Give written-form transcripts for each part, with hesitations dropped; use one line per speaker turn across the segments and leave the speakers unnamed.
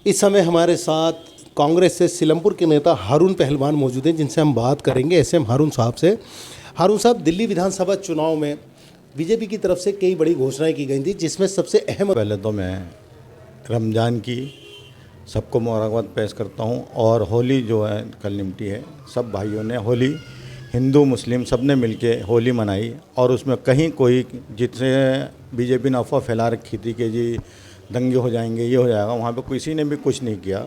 इस समय हमारे साथ कांग्रेस से सीलमपुर के नेता हारून पहलवान मौजूद हैं, जिनसे हम बात करेंगे एसएम हारून साहब से। हारून साहब, दिल्ली विधानसभा चुनाव में बीजेपी की तरफ से कई बड़ी घोषणाएं की गई थी, जिसमें सबसे अहम।
पहले तो मैं रमज़ान की सबको मुबारकबाद पेश करता हूं, और होली जो है कल निमटी है। सब भाइयों ने होली, हिंदू मुस्लिम सब ने मिलके होली मनाई, और उसमें कहीं कोई जिससे बीजेपी ने अफवाह फैला रखी थी कि जी दंगे हो जाएंगे, ये हो जाएगा, वहाँ पे किसी ने भी कुछ नहीं किया।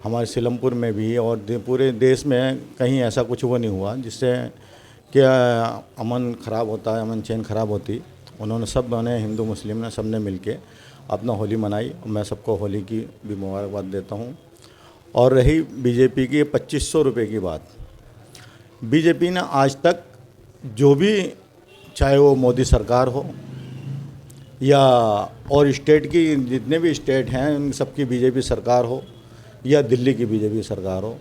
हमारे सीलमपुर में भी और पूरे देश में कहीं ऐसा कुछ वो नहीं हुआ जिससे क्या अमन ख़राब होता है, अमन चैन ख़राब होती। उन्होंने सब ने, हिंदू मुस्लिम ने, सब ने मिल के अपना होली मनाई। मैं सबको होली की भी मुबारकबाद देता हूँ। और रही बीजेपी की 2500 रुपये की बात, बीजेपी ने आज तक जो भी, चाहे वो मोदी सरकार हो या और स्टेट की जितने भी स्टेट हैं उन सबकी बीजेपी सरकार हो या दिल्ली की बीजेपी सरकार हो,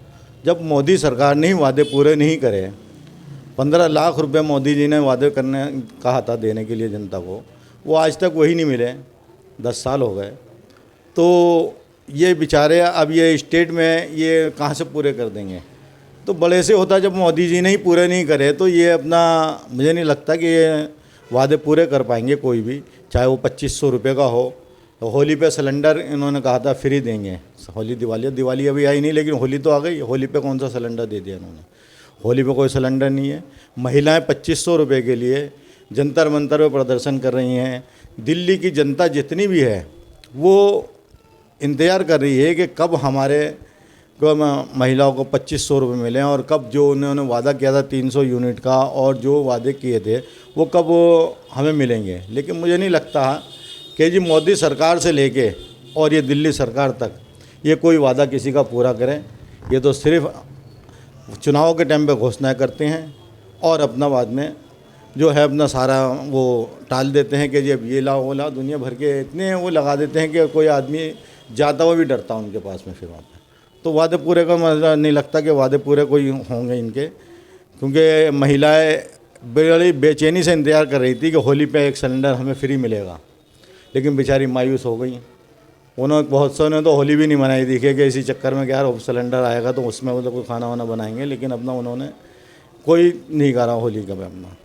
जब मोदी सरकार ने ही वादे पूरे नहीं करे, 15 लाख रुपए मोदी जी ने वादे करने कहा था देने के लिए जनता को, वो आज तक वही नहीं मिले। 10 साल हो गए, तो ये बेचारे अब ये स्टेट में ये कहाँ से पूरे कर देंगे। तो बड़े से होता जब मोदी जी ने ही पूरे नहीं करे, तो ये अपना, मुझे नहीं लगता कि ये वादे पूरे कर पाएंगे कोई भी, चाहे वो 2500 रुपये का हो। तो होली पे सिलेंडर इन्होंने कहा था फ्री देंगे, होली दिवाली अभी आई नहीं, लेकिन होली तो आ गई। होली पे कौन सा सिलेंडर दे दिया इन्होंने? होली पे कोई सिलेंडर नहीं है। महिलाएं 2500 रुपये के लिए जंतर मंतर पर प्रदर्शन कर रही हैं। दिल्ली की जनता जितनी भी है वो इंतज़ार कर रही है कि कब हमारे महिलाओं को 2500 रुपये मिलें, और कब जो उन्होंने वादा किया था 300 यूनिट का, और जो वादे किए थे वो कब हमें मिलेंगे। लेकिन मुझे नहीं लगता कि जी मोदी सरकार से लेके और ये दिल्ली सरकार तक ये कोई वादा किसी का पूरा करें। ये तो सिर्फ चुनाव के टाइम पे घोषणाएं करते हैं और अपना बाद में जो है अपना सारा वो टाल देते हैं कि जी अब ये लाओ वो लाओ, दुनिया भर के इतने वो लगा देते हैं कि कोई आदमी जाता हुआ भी डरता उनके पास में। फिर वहाँ पर तो वादे पूरे का मतलब नहीं लगता कि वादे पूरे कोई होंगे इनके, क्योंकि महिलाएं बड़ी बेचैनी से इंतज़ार कर रही थी कि होली पे एक सिलेंडर हमें फ्री मिलेगा, लेकिन बेचारी मायूस हो गई। उन्होंने बहुत से ने तो होली भी नहीं मनाई थी कि इसी चक्कर में क्या सिलेंडर आएगा तो उसमें वो कोई खाना वाना बनाएंगे, लेकिन अपना उन्होंने कोई नहीं करा होली का। अपना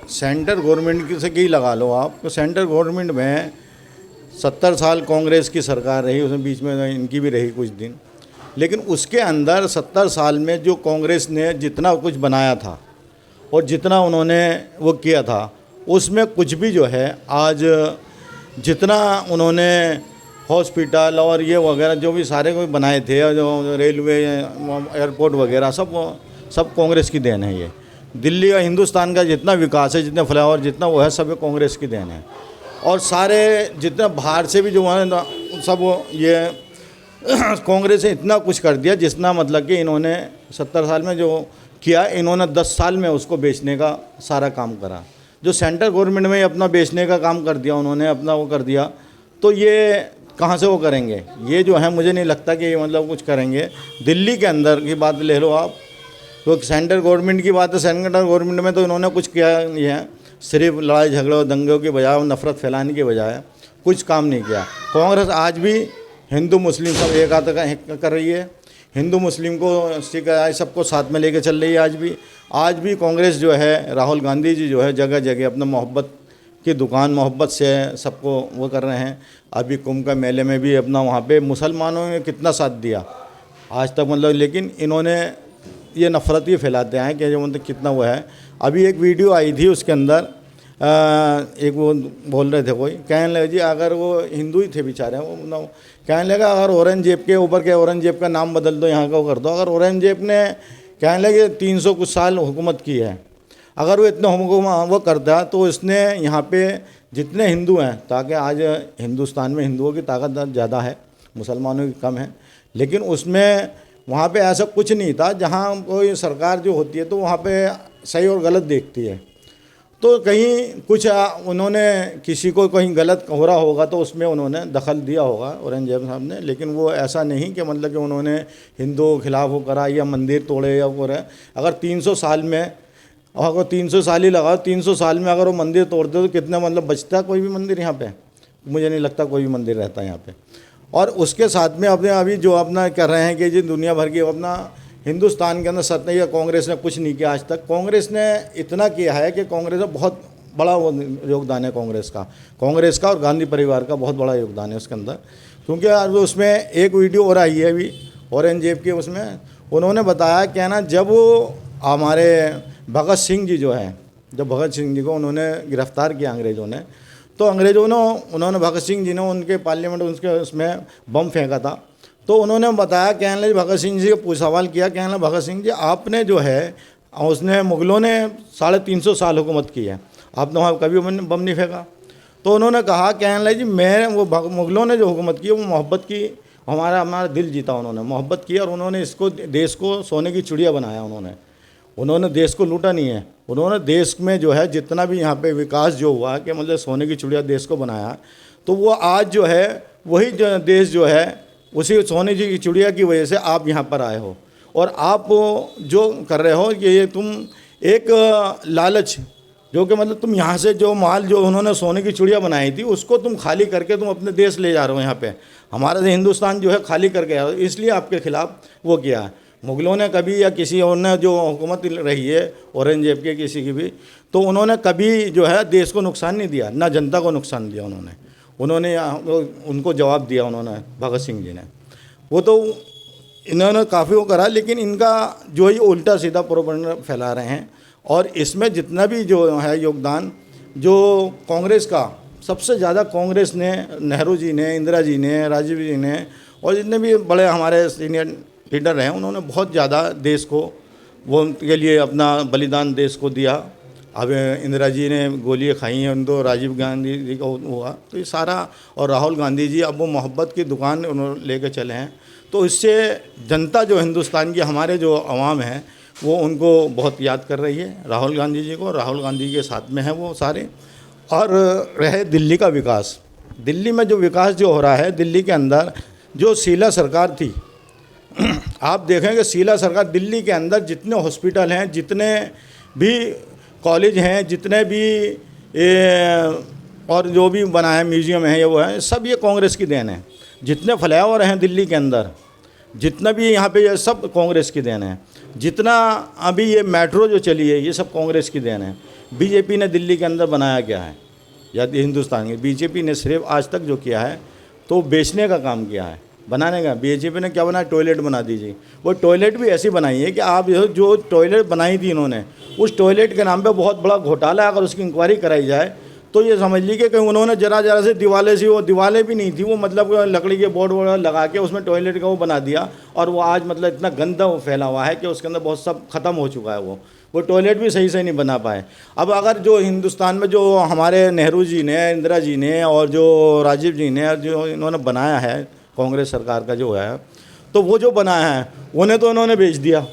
सेंट्रल गवर्नमेंट से की लगा लो आप, तो सेंट्रल गवर्नमेंट में 70 साल कांग्रेस की सरकार रही, उसमें बीच में इनकी भी रही कुछ दिन, लेकिन उसके अंदर 70 साल में जो कांग्रेस ने जितना कुछ बनाया था और जितना उन्होंने वो किया था, उसमें कुछ भी जो है आज जितना उन्होंने हॉस्पिटल और ये वगैरह जो भी सारे कोई बनाए थे, जो रेलवे एयरपोर्ट वगैरह सब कांग्रेस की देन है। ये दिल्ली और हिंदुस्तान का जितना विकास है, जितने फ्लावर जितना वो है, सब कांग्रेस की देन है। और सारे जितना बाहर से भी जो है सब ये कांग्रेस ने इतना कुछ कर दिया, जितना मतलब कि इन्होंने 70 साल में जो किया, इन्होंने 10 साल में उसको बेचने का सारा काम करा। जो सेंट्रल गवर्नमेंट में अपना बेचने का काम कर दिया उन्होंने, अपना वो कर दिया, तो ये कहाँ से वो करेंगे? ये जो है मुझे नहीं लगता कि मतलब कुछ करेंगे। दिल्ली के अंदर की बात ले लो आप, तो सेंट्रल गवर्नमेंट की बात है, सेंट्रल गवर्नमेंट में तो इन्होंने कुछ किया नहीं है, सिर्फ लड़ाई झगड़ों दंगों के बजाय, नफरत फैलाने के बजाय कुछ काम नहीं किया। कांग्रेस आज भी हिंदू मुस्लिम सब एक हाथ कर रही है, हिंदू मुस्लिम को सिख सबको साथ में लेके चल रही है। आज भी कांग्रेस जो है, राहुल गांधी जी जो है जगह जगह अपना मोहब्बत की दुकान, मोहब्बत से सबको वो कर रहे हैं। अभी कुंभ का मेले में भी अपना वहाँ पे मुसलमानों ने कितना साथ दिया आज तक, मतलब, लेकिन इन्होंने ये नफ़रत ही फैलाते हैं कि जो मतलब कितना वो है। अभी एक वीडियो आई थी, उसके अंदर एक वो बोल रहे थे, कोई कहने लगे जी अगर वो हिंदू ही थे बेचारे, वो कहने लगा अगर औरंगजेब के ऊपर के औरंगजेब का नाम बदल दो, यहाँ का वो कर दो। अगर औरंगजेब ने कहने लगे 300 कुछ साल हुकूमत की है, अगर वो इतना वो करता तो इसने यहाँ पे जितने हिंदू हैं, ताकि आज हिंदुस्तान में हिंदुओं की ताकत ज़्यादा है, मुसलमानों की कम है, लेकिन उसमें वहाँ पे ऐसा कुछ नहीं था। जहाँ कोई सरकार जो होती है तो वहाँ पे सही और गलत देखती है, तो कहीं कुछ उन्होंने किसी को कहीं गलत हो रहा होगा तो उसमें उन्होंने दखल दिया होगा औरंगजेब साहब ने, लेकिन वो ऐसा नहीं कि मतलब कि उन्होंने हिंदुओं के खिलाफ वो करा या मंदिर तोड़े या वो रहे। अगर 300 साल में, अगर 300 साल ही लगा, 300 साल में अगर वो मंदिर तोड़ते तो कितना मतलब बचता कोई भी मंदिर यहाँ पे? मुझे नहीं लगता कोई भी मंदिर रहता यहाँ पे। और उसके साथ में अपने अभी जो अपना कर रहे हैं कि जी दुनिया भर की अपना हिंदुस्तान के अंदर सत्ता या कांग्रेस ने कुछ नहीं किया आज तक। कांग्रेस ने इतना किया है कि कांग्रेस में बहुत बड़ा योगदान है कांग्रेस का और गांधी परिवार का बहुत बड़ा योगदान है उसके अंदर। क्योंकि आज उसमें एक वीडियो और आई है अभी औरंगजेब के, उसमें उन्होंने बताया क्या ना, जब वो हमारे भगत सिंह जी जो है, जब भगत सिंह जी को उन्होंने गिरफ्तार किया अंग्रेज़ों ने, तो अंग्रेज़ों ने उन्होंने भगत सिंह जी ने उनके पार्लियामेंट उसके उसमें बम फेंका था। तो उन्होंने बताया, कहने लगे भगत सिंह जी को सवाल किया, कहने लगे भगत सिंह जी आपने जो है, उसने मुग़लों ने 350 साल हुकूमत की है, आपने वहाँ कभी बम नहीं फेंका। तो उन्होंने कहा, कहने लगे जी मैं वो मुग़लों ने जो हुकूमत की वो मोहब्बत की, हमारा दिल जीता, उन्होंने मोहब्बत की और उन्होंने इसको देश को सोने की चिड़िया बनाया। उन्होंने देश को लूटा नहीं है, उन्होंने देश में जो है जितना भी यहाँ पे विकास जो हुआ कि मतलब सोने की चिड़िया देश को बनाया। तो वो आज जो है वही जो देश जो है उसी सोने की चिड़िया की वजह से आप यहाँ पर आए हो। और आप जो कर रहे हो ये तुम एक लालच, जो कि मतलब तुम यहाँ से जो माल जो उन्होंने सोने की चिड़िया बनाई थी उसको तुम खाली करके तुम अपने देश ले जा रहे हो। यहाँ पे हमारा हिंदुस्तान जो है खाली करके आ रहे हो, इसलिए आपके खिलाफ वो किया है। मुग़लों ने कभी या किसी और ने जो हुकूमत रही है औरंगजेब के किसी की भी, तो उन्होंने कभी जो है देश को नुकसान नहीं दिया, ना जनता को नुकसान दिया। उन्होंने उनको जवाब दिया उन्होंने भगत सिंह जी ने। वो तो इन्होंने काफ़ी वो करा, लेकिन इनका जो ये उल्टा सीधा प्रोपेगेंडा फैला रहे हैं। और इसमें जितना भी जो है योगदान जो कांग्रेस का, सबसे ज़्यादा कांग्रेस ने, नेहरू जी ने, इंदिरा जी ने, राजीव जी ने और जितने भी बड़े हमारे सीनियर लीडर रहे उन्होंने बहुत ज़्यादा देश को वो उनके लिए अपना बलिदान देश को दिया। अब इंदिरा जी ने गोलियाँ खाई हैं उनको, राजीव गांधी जी का हुआ, तो ये सारा, और राहुल गांधी जी अब वो मोहब्बत की दुकान उन्होंने लेके चले हैं। तो इससे जनता जो हिंदुस्तान की, हमारे जो अवाम है वो उनको बहुत याद कर रही है राहुल गांधी जी को, राहुल गांधी के साथ में है वो सारे। और रहे दिल्ली का विकास, दिल्ली में जो विकास जो हो रहा है, दिल्ली के अंदर जो शीला सरकार थी, आप देखेंगे शीला सरकार, दिल्ली के अंदर जितने हॉस्पिटल हैं, जितने भी कॉलेज हैं, जितने भी और जो भी बना है म्यूज़ियम है, ये वो है, सब ये कांग्रेस की देन है। जितने फ्लाईओवर हैं दिल्ली के अंदर, जितना भी यहाँ पे ये सब कांग्रेस की देन है। जितना अभी ये मेट्रो जो चली है ये सब कांग्रेस की देन है। बीजेपी ने दिल्ली के अंदर बनाया क्या है, या हिंदुस्तान की बीजेपी ने सिर्फ आज तक जो किया है तो बेचने का काम किया है, बनाने का। बीजेपी ने क्या बनाया, टॉयलेट बना दीजिए। वो टॉयलेट भी ऐसी बनाई है कि आप जो टॉयलेट बनाई थी इन्होंने, उस टॉयलेट के नाम पे बहुत बड़ा घोटाला है। अगर उसकी इंक्वायरी कराई जाए तो ये समझ लीजिए कि उन्होंने जरा से दीवारें सी, वो दीवारें भी नहीं थी, वो मतलब लकड़ी के बोर्ड वोर्ड लगा के उसमें टॉयलेट का वो बना दिया। और वो आज मतलब इतना गंदा वो फैला हुआ है कि उसके अंदर बहुत सब ख़त्म हो चुका है। वो टॉयलेट भी सही से नहीं बना पाए। अब अगर जो हिंदुस्तान में जो हमारे नेहरू जी ने, इंदिरा जी ने और जो राजीव जी ने जो इन्होंने बनाया है कांग्रेस सरकार का जो है, तो वो जो बनाया है उन्हें तो इन्होंने बेच दिया,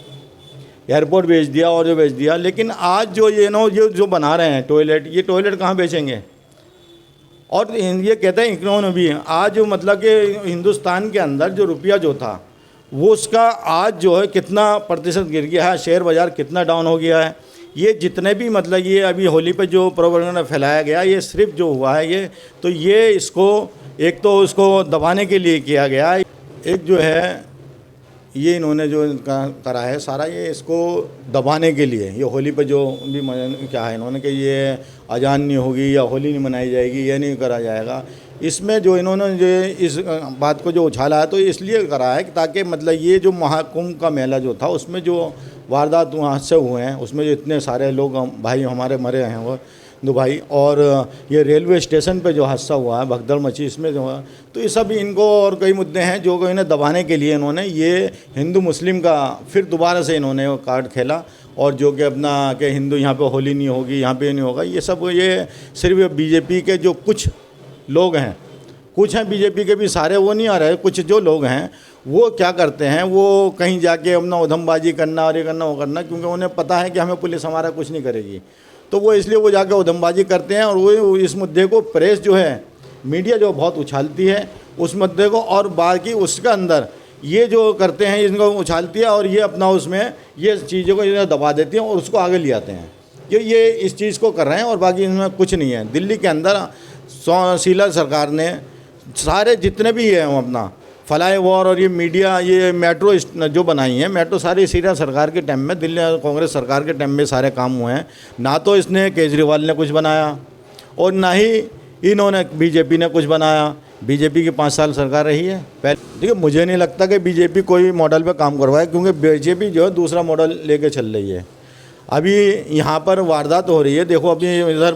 एयरपोर्ट बेच दिया और जो बेच दिया। लेकिन आज जो ये जो बना रहे हैं टॉयलेट, ये टॉयलेट कहाँ बेचेंगे। और ये कहते हैं इकोनॉमी भी है। आज मतलब कि हिंदुस्तान के अंदर जो रुपया जो था वो उसका आज जो है कितना प्रतिशत गिर गया है, शेयर बाज़ार कितना डाउन हो गया है। ये जितने भी मतलब ये अभी होली पे जो प्रोपेगेंडा फैलाया गया, ये सिर्फ जो हुआ है ये, तो ये इसको एक तो उसको दबाने के लिए किया गया, एक जो है ये इन्होंने जो करा है सारा ये इसको दबाने के लिए। ये होली पे जो भी क्या है इन्होंने कि ये अजान नहीं होगी या होली नहीं मनाई जाएगी, ये नहीं करा जाएगा। इसमें जो इन्होंने जो इस बात को जो उछाला है तो इसलिए करा है कि ताकि मतलब ये जो महाकुंभ का मेला जो था उसमें जो वारदात वहाँ से हुए हैं, उसमें जो इतने सारे लोग भाई हमारे मरे हैं वो दो भाई, और ये रेलवे स्टेशन पे जो हादसा हुआ है, भगदड़ मची इसमें जो हुआ, तो ये सब इनको और कई मुद्दे हैं जो इन्हें दबाने के लिए इन्होंने ये हिंदू मुस्लिम का फिर दोबारा से इन्होंने वो कार्ड खेला। और जो कि अपना कि हिंदू यहाँ पे होली नहीं होगी, यहाँ पे नहीं होगा, ये सब ये सिर्फ बीजेपी के जो कुछ लोग हैं, कुछ हैं बीजेपी के भी सारे वो नहीं आ रहे, कुछ जो लोग हैं वो क्या करते हैं, वो कहीं जाके अपना उधमबाजी करना और ये करना वो करना, क्योंकि उन्हें पता है कि हमें पुलिस हमारा कुछ नहीं करेगी, तो वो इसलिए वो जाके उधमबाजी करते हैं। और वो इस मुद्दे को प्रेस जो है, मीडिया जो बहुत उछालती है उस मुद्दे को, और बाकी उसके अंदर ये जो करते हैं इनको उछालती है और ये अपना उसमें ये चीज़ों को दबा देती हैं और उसको आगे ले आते हैं कि ये इस चीज़ को कर रहे हैं और बाकी इनमें कुछ नहीं है। दिल्ली के अंदर शीला सरकार ने सारे जितने भी हैं वो अपना फ्लाई ओवर और ये मीडिया, ये मेट्रो जो बनाई है, मेट्रो सारी सीधा सरकार के टाइम में, दिल्ली कांग्रेस सरकार के टाइम में सारे काम हुए हैं। ना तो इसने केजरीवाल ने कुछ बनाया और ना ही इन्होंने बीजेपी ने कुछ बनाया। बीजेपी की 5 साल सरकार रही है। पहले देखिए, मुझे नहीं लगता कि बीजेपी कोई मॉडल पे काम करवाए, क्योंकि बीजेपी जो है दूसरा मॉडल लेके चल रही है। अभी यहाँ पर वारदात हो रही है, देखो अभी इधर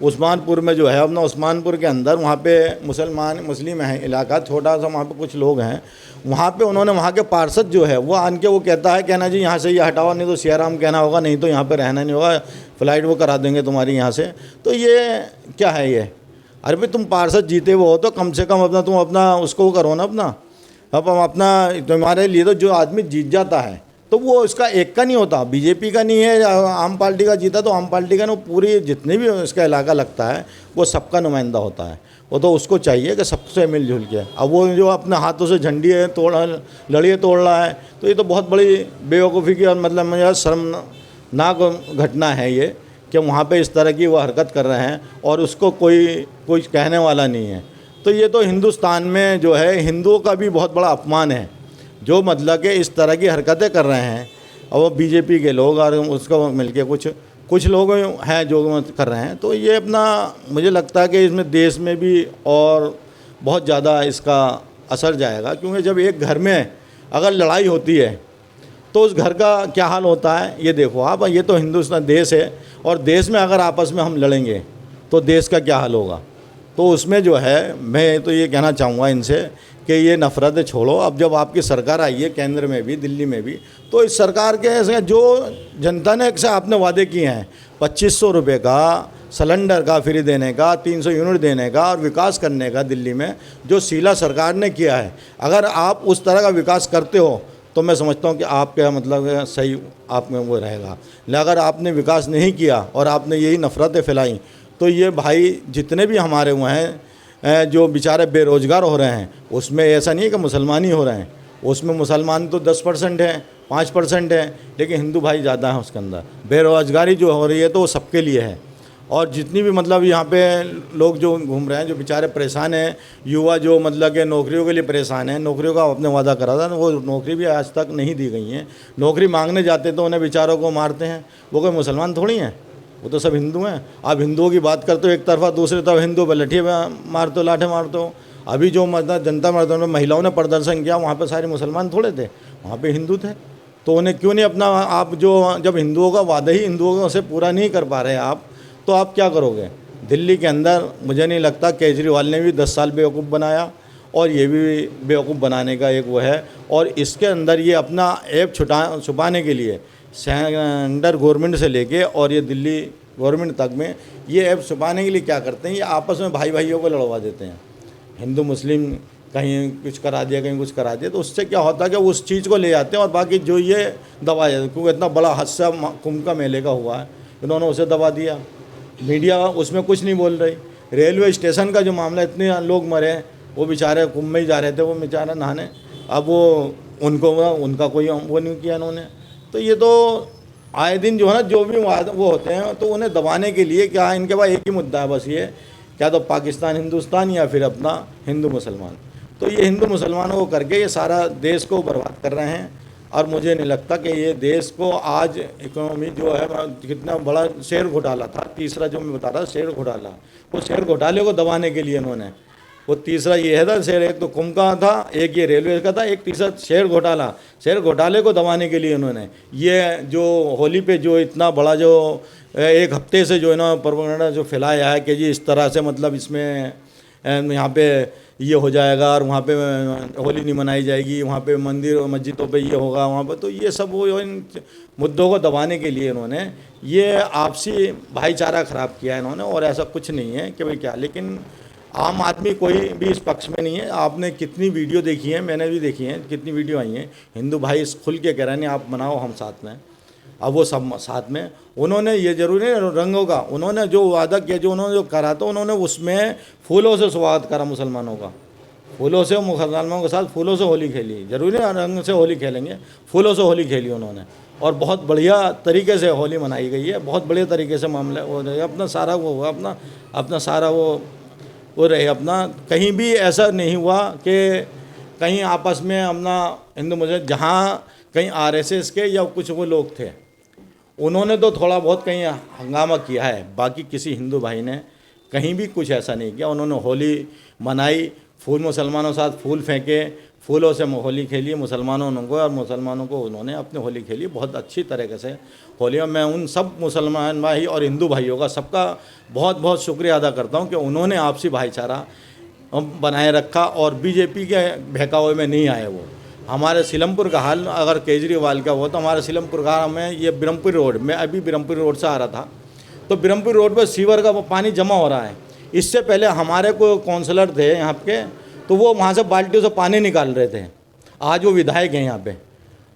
उस्मानपुर में जो है, अपना उस्मानपुर के अंदर वहाँ पे मुस्लिम है इलाका, छोटा सा, वहाँ पे कुछ लोग हैं, वहाँ पे उन्होंने वहाँ के पार्षद जो है वो आन के वो कहता है, कहना जी यहाँ से ये हटाओ, नहीं तो सियाराम कहना होगा, नहीं तो यहाँ पे रहना नहीं होगा, फ़्लाइट वो करा देंगे तुम्हारी यहाँ से। तो ये क्या है ये? अरे भाई, तुम पार्षद जीते हुए हो तो कम से कम अपना तुम अपना उसको करो ना अपना। अब अपना तुम्हारे लिए तो जो आदमी जीत जाता है तो वो इसका एक का नहीं होता, बीजेपी का नहीं है, आम पार्टी का जीता तो आम पार्टी का, ना पूरी जितने भी इसका इलाका लगता है वो सबका नुमाइंदा होता है। वो तो उसको चाहिए कि सबसे मिलजुल के। अब वो जो अपने हाथों से झंडी लड़िए तोड़ रहा है, तो ये तो बहुत बड़ी बेवकूफ़ी की और मतलब मुझे शर्मनाक घटना है ये, कि वहाँ पे इस तरह की वो हरकत कर रहे हैं और उसको कोई कहने वाला नहीं है। तो ये तो हिंदुस्तान में जो है हिंदुओं का भी बहुत बड़ा अपमान है, जो मतलब कि इस तरह की हरकतें कर रहे हैं। और वो बीजेपी के लोग और उसको मिलके कुछ लोग हैं जो कर रहे हैं। तो ये अपना, मुझे लगता है कि इसमें देश में भी और बहुत ज़्यादा इसका असर जाएगा, क्योंकि जब एक घर में अगर लड़ाई होती है तो उस घर का क्या हाल होता है ये देखो आप। ये तो हिंदुस्तान देश है, और देश में अगर आपस में हम लड़ेंगे तो देश का क्या हाल होगा। तो उसमें जो है, मैं तो ये कहना चाहूँगा इनसे कि ये नफ़रत छोड़ो। अब जब आपकी सरकार आई है केंद्र में भी, दिल्ली में भी, तो इस सरकार के ऐसे जो जनता ने से आपने वादे किए हैं, 2500 रुपये का सिलेंडर का फ्री देने का, 300 यूनिट देने का और विकास करने का, दिल्ली में जो शीला सरकार ने किया है, अगर आप उस तरह का विकास करते हो तो मैं समझता हूँ कि आपका मतलब सही आप में वो रहेगा। लेकिन अगर आपने विकास नहीं किया और आपने यही नफ़रतें फैलाई, तो ये भाई जितने भी हमारे हुए हैं जो बेचारे बेरोज़गार हो रहे हैं, उसमें ऐसा नहीं है कि मुसलमान ही हो रहे हैं, उसमें मुसलमान तो 10% है, 5% है, लेकिन हिंदू भाई ज़्यादा हैं उसके अंदर। बेरोज़गारी जो हो रही है तो वो सबके लिए है। और जितनी भी मतलब यहाँ पे लोग जो घूम रहे हैं, जो बेचारे परेशान हैं, युवा जो मतलब कि नौकरियों के लिए परेशान हैं, नौकरियों का आपने वादा करा था, वो नौकरी भी आज तक नहीं दी गई हैं। नौकरी मांगने जाते तो उन्हें बेचारों को मारते हैं। वो कोई मुसलमान थोड़ी हैं, वो तो सब हिंदू हैं। आप हिंदुओं की बात करते हो एक तरफा, दूसरी तरफ हिंदू पर लठिए मारते हो, लाठे मारते हो। अभी जो मतलब जनता मर्दों महिलाओं ने प्रदर्शन किया, वहाँ पर सारे मुसलमान थोड़े थे, वहाँ पे हिंदू थे। तो उन्हें क्यों नहीं अपना, आप जो जब हिंदुओं का वादा ही हिंदुओं से पूरा नहीं कर पा रहे आप, तो आप क्या करोगे। दिल्ली के अंदर मुझे नहीं लगता, केजरीवाल ने भी 10 साल बेवकूफ़ बनाया और ये भी बेवकूफ़ बनाने का एक वो है। और इसके अंदर ये अपना ऐप छुपाने के लिए सेंटर गवर्नमेंट से लेके और ये दिल्ली गवर्नमेंट तक में ये ऐप छुपाने के लिए क्या करते हैं, ये आपस में भाइयों को लड़वा देते हैं। हिंदू मुस्लिम कहीं कुछ करा दिया, कहीं कुछ करा दिया, तो उससे क्या होता है कि उस चीज़ को ले जाते हैं और बाकी जो ये दबा जाते हैं। क्योंकि इतना बड़ा हादसा कुंभ का मेले का हुआ है, इन्होंने उसे दबा दिया। मीडिया उसमें कुछ नहीं बोल रही। रेलवे स्टेशन का जो मामला, इतने लोग मरे, वो बेचारे कुंभ में ही जा रहे थे, वो बेचारा नहाने, अब वो उनका कोई वो नहीं किया इन्होंने। तो ये तो आए दिन जो है ना, जो भी वो होते हैं, तो उन्हें दबाने के लिए क्या है, इनके पास एक ही मुद्दा है बस, ये क्या तो पाकिस्तान हिंदुस्तान या फिर अपना हिंदू मुसलमान। तो ये हिंदू मुसलमानों को करके ये सारा देश को बर्बाद कर रहे हैं। और मुझे नहीं लगता कि ये देश को आज इकोनॉमी जो है, कितना बड़ा शेयर घोटाला था, तीसरा जो मैं बता रहा शेयर घोटाला, वो शेयर घोटाले को दबाने के लिए इन्होंने, वो तीसरा ये है था शेयर, एक तो कुंभ का था, एक ये रेलवे का था, एक तीसरा शेयर घोटाले को दबाने के लिए इन्होंने ये जो होली पे जो इतना बड़ा जो एक हफ्ते से जो इन्होंने प्रोपेगेंडा जो फैलाया है कि जी इस तरह से मतलब इसमें यहाँ पे ये हो जाएगा और वहाँ पे होली नहीं मनाई जाएगी, वहाँ पे मंदिर और मस्जिदों पे ये होगा, वहाँ पे, तो ये सब वो इन मुद्दों को दबाने के लिए इन्होंने ये आपसी भाईचारा ख़राब किया है इन्होंने। और ऐसा कुछ नहीं है कि भाई क्या, लेकिन आम आदमी कोई भी इस पक्ष में नहीं है। आपने कितनी वीडियो देखी है, मैंने भी देखी है, कितनी वीडियो आई हैं, हिंदू भाई खुल के कह रहे हैं आप मनाओ हम साथ में। अब वो सब साथ में, उन्होंने ये जरूरी है रंगों का, उन्होंने जो वादा किया, जो उन्होंने जो करा, तो उन्होंने उसमें फूलों से स्वागत करा मुसलमानों का, फूलों से मुसलमानों के साथ फूलों से होली खेली। जरूरी है रंग से होली खेलेंगे, फूलों से होली खेली उन्होंने, और बहुत बढ़िया तरीके से होली मनाई गई है, बहुत बढ़िया तरीके से मामला हो रहा है। अपना सारा वो अपना सारा वो वो रहे अपना। कहीं भी ऐसा नहीं हुआ कि कहीं आपस में अपना हिंदू मुस्लिम, जहाँ कहीं आरएसएस के या कुछ वो लोग थे, उन्होंने तो थोड़ा बहुत कहीं हंगामा किया है, बाकी किसी हिंदू भाई ने कहीं भी कुछ ऐसा नहीं किया। उन्होंने होली मनाई, फूल मुसलमानों के साथ फूल फेंके, फूलों से होली खेली मुसलमानों को, और मुसलमानों को उन्होंने अपनी होली खेली बहुत अच्छी तरीके से होली। और मैं उन सब मुसलमान भाई और हिंदू भाइयों का सबका बहुत बहुत शुक्रिया अदा करता हूँ कि उन्होंने आपसी भाईचारा बनाए रखा और बीजेपी के बहकावे में नहीं आए। वो हमारे सीलमपुर का हाल अगर केजरीवाल का हो तो हमारे सीलमपुर का में ये ब्रह्मपुर रोड में, अभी ब्रह्मपुर रोड से आ रहा था तो ब्रह्मपुर रोड पर सीवर का पानी जमा हो रहा है। इससे पहले हमारे को काउंसलर थे यहाँ के, तो वो वहाँ से बाल्टियों से पानी निकाल रहे थे। आज वो विधायक हैं यहाँ पे,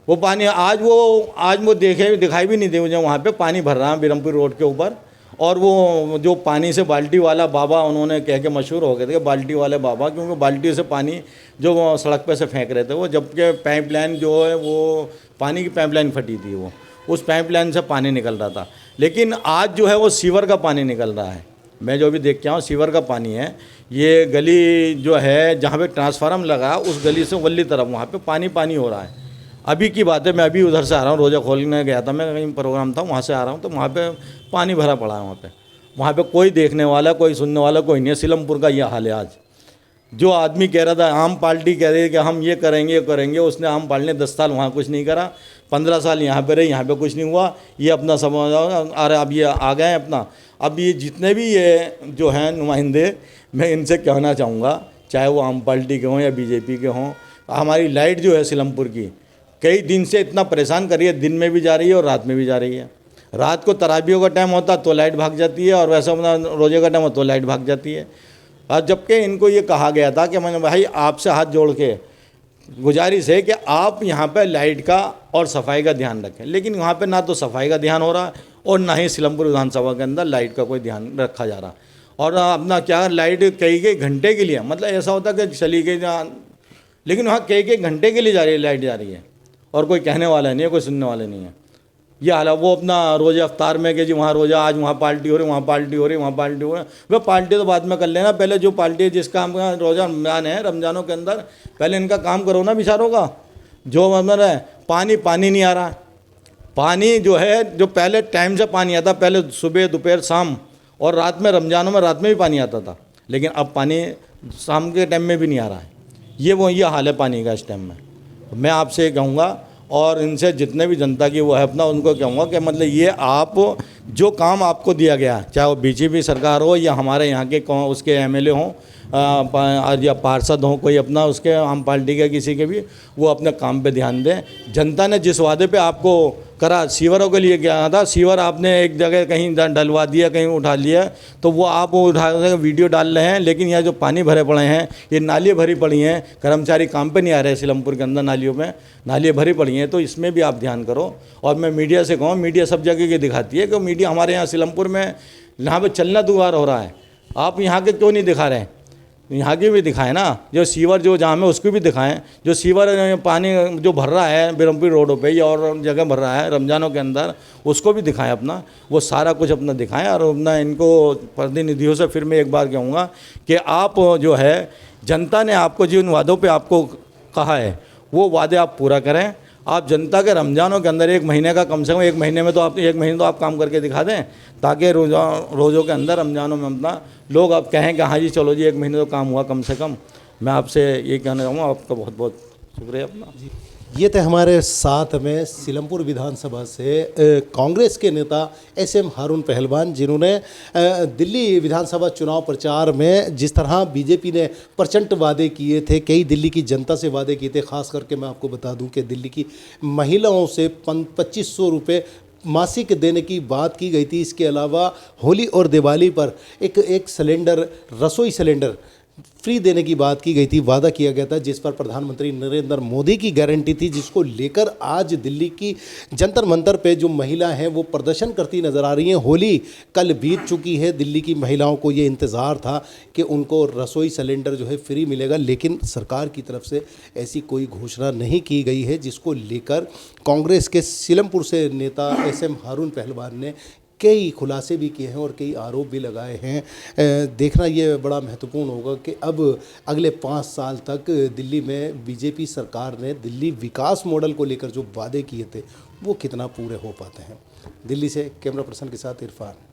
वो पानी आज वो दिखाई भी नहीं दे मुझे, वहाँ पे पानी भर रहा है ब्रह्मपुर रोड के ऊपर। और वो जो पानी से बाल्टी वाला बाबा उन्होंने कह के मशहूर हो गए थे, बाल्टी वाले बाबा, क्योंकि बाल्टी से पानी जो वो सड़क पे से फेंक रहे थे वो, जबकि पाइपलाइन जो है वो पानी की पाइपलाइन फटी थी, वो उस पाइपलाइन से पानी निकल रहा था। लेकिन आज जो है वो सीवर का पानी निकल रहा है। मैं जो भी देख के आऊँ सीवर का पानी है। ये गली जो है जहाँ पे ट्रांसफार्मर लगा उस गली से वल्ली तरफ वहाँ पे पानी पानी हो रहा है। अभी की बात है, मैं अभी उधर से आ रहा हूँ, रोज़ा खोलने गया था मैं, कहीं प्रोग्राम था वहाँ से आ रहा हूँ तो वहाँ पे पानी भरा पड़ा है। वहाँ पे कोई देखने वाला, कोई सुनने वाला कोई नहीं है। सीलमपुर का ये हाल है आज। जो आदमी कह रहा था आम पार्टी कह रही है कि हम ये करेंगे, उसने आम पार्टी ने 10 साल वहाँ कुछ नहीं करा, 15 साल यहाँ पे रही, यहाँ पे कुछ नहीं हुआ। ये अपना समझ आ रहा, अब ये आ गए अपना। अब ये जितने भी ये जो हैं नुमाइंदे, मैं इनसे कहना चाहूँगा, चाहे वो आम पार्टी के हों या बीजेपी के हों, हमारी लाइट जो है सीलमपुर की कई दिन से इतना परेशान कर रही है, दिन में भी जा रही है और रात में भी जा रही है। रात को तराबियों का टाइम होता तो लाइट भाग जाती है, और वैसा अपना रोजे का टाइम हो तो लाइट भाग जाती है। और जबकि इनको ये कहा गया था कि मैंने भाई आपसे हाथ जोड़ के गुजारिश है कि आप यहाँ पे लाइट का और सफाई का ध्यान रखें, लेकिन वहाँ पे ना तो सफाई का ध्यान हो रहा और ना ही सीलमपुर विधानसभा के अंदर लाइट का कोई ध्यान रखा जा रहा। और अपना क्या लाइट कई घंटे के लिए, मतलब ऐसा होता कि चली गई, लेकिन वहाँ कई घंटे के लिए जा रही है, लाइट जा रही है और कोई कहने वाला नहीं है, कोई सुनने वाला नहीं है। ये हाल है। वो अपना रोज़े अफ्तार में कि जी वहाँ रोज़ा, आज वहाँ पार्टी हो रही, वहाँ पार्टी हो रही, वहाँ पार्टी हो रही। वह पार्टी तो बाद में कर लेना, पहले जो पार्टी जिसका रोज़ा रमज़ान है, रमज़ानों के अंदर पहले इनका काम करो ना बेचारों का। जो मतलब है पानी नहीं आ रहा। पानी जो है, जो पहले टाइम से पानी आता, पहले सुबह दोपहर शाम और रात में, रमज़ानों में रात में भी पानी आता था, लेकिन अब पानी शाम के टाइम में भी नहीं आ रहा है। ये हाल है पानी का इस टाइम में। मैं आपसे कहूँगा और इनसे जितने भी जनता की वो है अपना, उनको कहूँगा कि मतलब ये आप जो काम आपको दिया गया, चाहे वो बीजेपी सरकार हो या हमारे यहाँ के उसके एमएलए हों या पार्षद हों, कोई अपना उसके आम पार्टी के किसी के भी, वो अपने काम पे ध्यान दें। जनता ने जिस वादे पे आपको करा, सीवरों के लिए क्या था, सीवर आपने एक जगह कहीं डलवा दिया, कहीं उठा लिया, तो वो आप उठा वीडियो डाल रहे हैं, लेकिन यहाँ जो पानी भरे पड़े हैं, ये नालियाँ भरी पड़ी हैं, कर्मचारी काम पे नहीं आ रहे हैं सीलमपुर के अंदर, नालियों में नालियाँ भरी पड़ी हैं, तो इसमें भी आप ध्यान करो। और मैं मीडिया से कहूँ, मीडिया सब जगह की दिखाती है कि मीडिया हमारे यहाँ सीलमपुर में यहाँ पर चलना दुआर हो रहा है, आप यहाँ के क्यों नहीं दिखा रहे हैं? यहाँ की भी दिखाएं ना, जो सीवर जो जाम है उसको भी दिखाएं। जो सीवर पानी जो भर रहा है ब्रह्मपुर रोडों पे या और जगह भर रहा है रमज़ानों के अंदर, उसको भी दिखाएं अपना, वो सारा कुछ अपना दिखाएं। और अपना इनको प्रतिनिधियों से फिर मैं एक बार कहूँगा कि आप जो है, जनता ने आपको जिन वादों पे आपको कहा है वो वादे आप पूरा करें। आप जनता के रमज़ानों के अंदर 1 महीने का, कम से कम 1 महीने में तो आप 1 महीने तो आप काम करके दिखा दें, ताकि रोज़ों के अंदर रमज़ानों में अपना लोग आप कहें कि हाँ जी चलो जी 1 महीने तो काम हुआ कम से कम। मैं आपसे ये कहना चाहूँगा, आपका बहुत बहुत शुक्रिया अपना।
ये थे हमारे साथ में सीलमपुर विधानसभा से कांग्रेस के नेता एसएम हारून पहलवान, जिन्होंने दिल्ली विधानसभा चुनाव प्रचार में जिस तरह बीजेपी ने प्रचंड वादे किए थे, कई दिल्ली की जनता से वादे किए थे। ख़ास करके मैं आपको बता दूं कि दिल्ली की महिलाओं से 2500 रुपये मासिक देने की बात की गई थी। इसके अलावा होली और दिवाली पर एक सिलेंडर, रसोई सिलेंडर फ्री देने की बात की गई थी, वादा किया गया था, जिस पर प्रधानमंत्री नरेंद्र मोदी की गारंटी थी, जिसको लेकर आज दिल्ली की जंतर मंतर पे जो महिला हैं वो प्रदर्शन करती नज़र आ रही हैं। होली कल बीत चुकी है, दिल्ली की महिलाओं को ये इंतज़ार था कि उनको रसोई सिलेंडर जो है फ्री मिलेगा, लेकिन सरकार की तरफ से ऐसी कोई घोषणा नहीं की गई है, जिसको लेकर कांग्रेस के सीलमपुर से नेता एसएम हारून पहलवान ने कई खुलासे भी किए हैं और कई आरोप भी लगाए हैं। देखना ये बड़ा महत्वपूर्ण होगा कि अब अगले 5 साल तक दिल्ली में बीजेपी सरकार ने दिल्ली विकास मॉडल को लेकर जो वादे किए थे वो कितना पूरे हो पाते हैं। दिल्ली से कैमरा पर्सन के साथ इरफान।